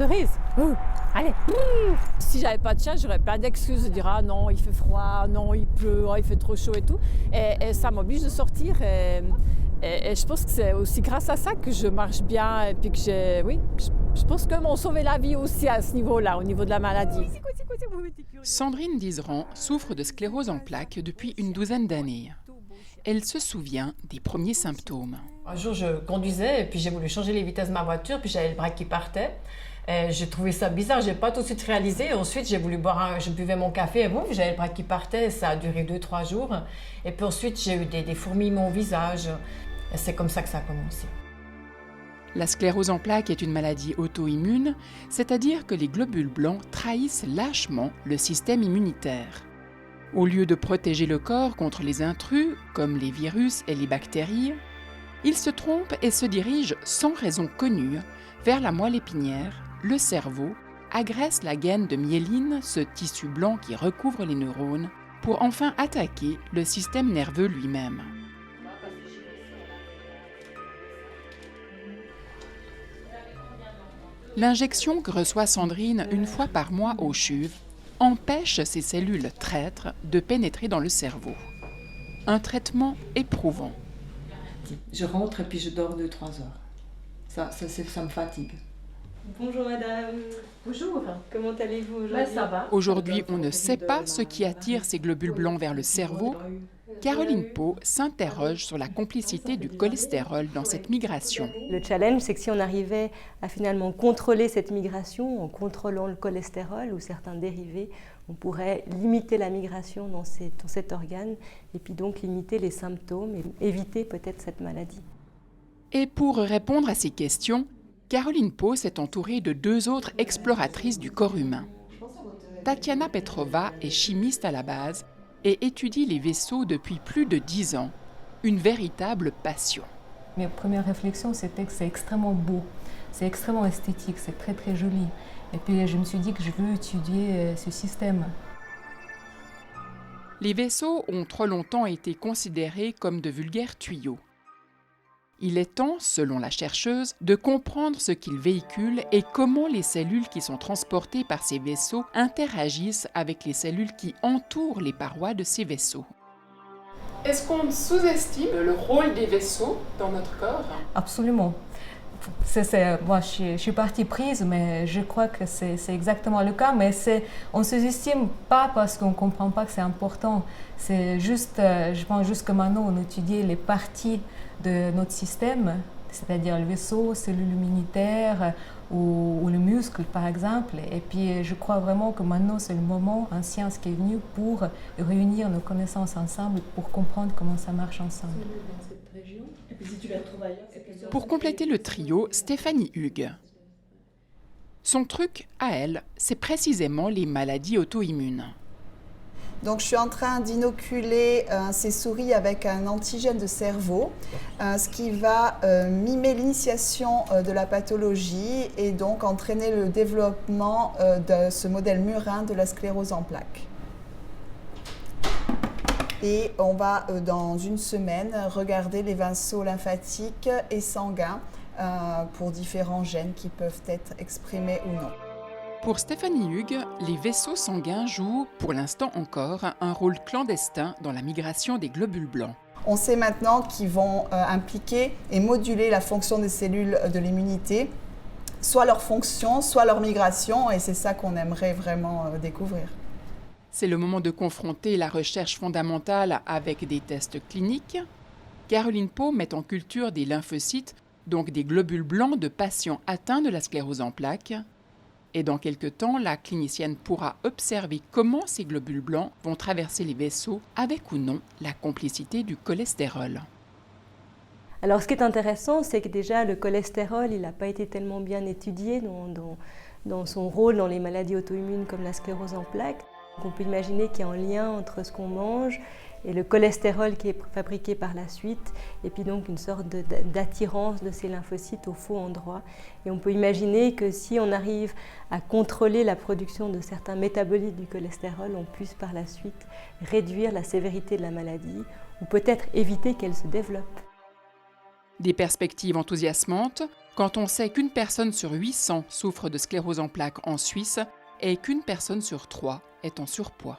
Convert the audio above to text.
Cerise. Allez. Si j'avais pas de chien, j'aurais plein d'excuses de dire ah non, il fait froid, non, il pleut, oh, il fait trop chaud et tout. Et ça m'oblige de sortir. Et je pense que c'est aussi grâce à ça que je marche bien et puis que je pense que m'ont sauvé la vie aussi à ce niveau-là, au niveau de la maladie. Sandrine Dizeran souffre de sclérose en plaques depuis une douzaine d'années. Elle se souvient des premiers symptômes. Un jour, je conduisais et puis j'ai voulu changer les vitesses de ma voiture, puis j'avais le bras qui partait. Et j'ai trouvé ça bizarre, j'ai pas tout de suite réalisé. Et ensuite, j'ai voulu je buvais mon café et boum, j'avais le bras qui partait. Et ça a duré 2-3 jours. Et puis ensuite, j'ai eu des fourmillements au visage. Et c'est comme ça que ça a commencé. La sclérose en plaques est une maladie auto-immune, c'est-à-dire que les globules blancs trahissent lâchement le système immunitaire. Au lieu de protéger le corps contre les intrus, comme les virus et les bactéries, ils se trompent et se dirigent sans raison connue vers la moelle épinière, le cerveau, agressent la gaine de myéline, ce tissu blanc qui recouvre les neurones, pour enfin attaquer le système nerveux lui-même. L'injection que reçoit Sandrine une fois par mois au CHUV empêche ces cellules traîtres de pénétrer dans le cerveau. Un traitement éprouvant. Je rentre et puis je dors 2-3 heures. Ça me fatigue. Bonjour madame. Bonjour. Comment allez-vous aujourd'hui? Ça va. Aujourd'hui, on ne sait pas ce qui attire ces globules blancs vers le cerveau. Caroline Pau s'interroge sur la complicité du cholestérol dans cette migration. Le challenge, c'est que si on arrivait à finalement contrôler cette migration en contrôlant le cholestérol ou certains dérivés, on pourrait limiter la migration dans cet organe et puis donc limiter les symptômes et éviter peut-être cette maladie. Et pour répondre à ces questions, Caroline Pau s'est entourée de 2 autres exploratrices du corps humain. Tatiana Petrova est chimiste à la base et étudie les vaisseaux depuis plus de 10 ans, une véritable passion. Mes premières réflexions, c'était que c'est extrêmement beau, c'est extrêmement esthétique, c'est très très joli. Et puis je me suis dit que je veux étudier ce système. Les vaisseaux ont trop longtemps été considérés comme de vulgaires tuyaux. Il est temps, selon la chercheuse, de comprendre ce qu'ils véhiculent et comment les cellules qui sont transportées par ces vaisseaux interagissent avec les cellules qui entourent les parois de ces vaisseaux. Est-ce qu'on sous-estime le rôle des vaisseaux dans notre corps? Absolument. Moi, je suis partie prise, mais je crois que c'est exactement le cas. Mais on ne sous-estime pas parce qu'on ne comprend pas que c'est important. C'est juste, je pense juste que maintenant, on étudie les parties de notre système, c'est-à-dire le vaisseau, cellules immunitaires ou le muscle, par exemple. Et puis, je crois vraiment que maintenant, c'est le moment en science qui est venu pour réunir nos connaissances ensemble, pour comprendre comment ça marche ensemble. Pour compléter le trio, Stéphanie Hugues. Son truc, à elle, c'est précisément les maladies auto-immunes. Donc, je suis en train d'inoculer ces souris avec un antigène de cerveau, ce qui va mimer l'initiation de la pathologie et donc entraîner le développement de ce modèle murin de la sclérose en plaques. Et on va, dans une semaine, regarder les vaisseaux lymphatiques et sanguins pour différents gènes qui peuvent être exprimés ou non. Pour Stéphanie Hugues, les vaisseaux sanguins jouent, pour l'instant encore, un rôle clandestin dans la migration des globules blancs. On sait maintenant qu'ils vont impliquer et moduler la fonction des cellules de l'immunité, soit leur fonction, soit leur migration, et c'est ça qu'on aimerait vraiment découvrir. C'est le moment de confronter la recherche fondamentale avec des tests cliniques. Caroline Pau met en culture des lymphocytes, donc des globules blancs de patients atteints de la sclérose en plaques. Et dans quelques temps, la clinicienne pourra observer comment ces globules blancs vont traverser les vaisseaux avec ou non la complicité du cholestérol. Alors ce qui est intéressant, c'est que déjà le cholestérol, il n'a pas été tellement bien étudié dans son rôle dans les maladies auto-immunes comme la sclérose en plaques. Donc on peut imaginer qu'il y a un lien entre ce qu'on mange et le cholestérol qui est fabriqué par la suite, et puis donc une sorte d'attirance de ces lymphocytes au faux endroit. Et on peut imaginer que si on arrive à contrôler la production de certains métabolites du cholestérol, on puisse par la suite réduire la sévérité de la maladie, ou peut-être éviter qu'elle se développe. Des perspectives enthousiasmantes quand on sait qu'une personne sur 800 souffre de sclérose en plaques en Suisse et qu'une personne sur 3 est en surpoids.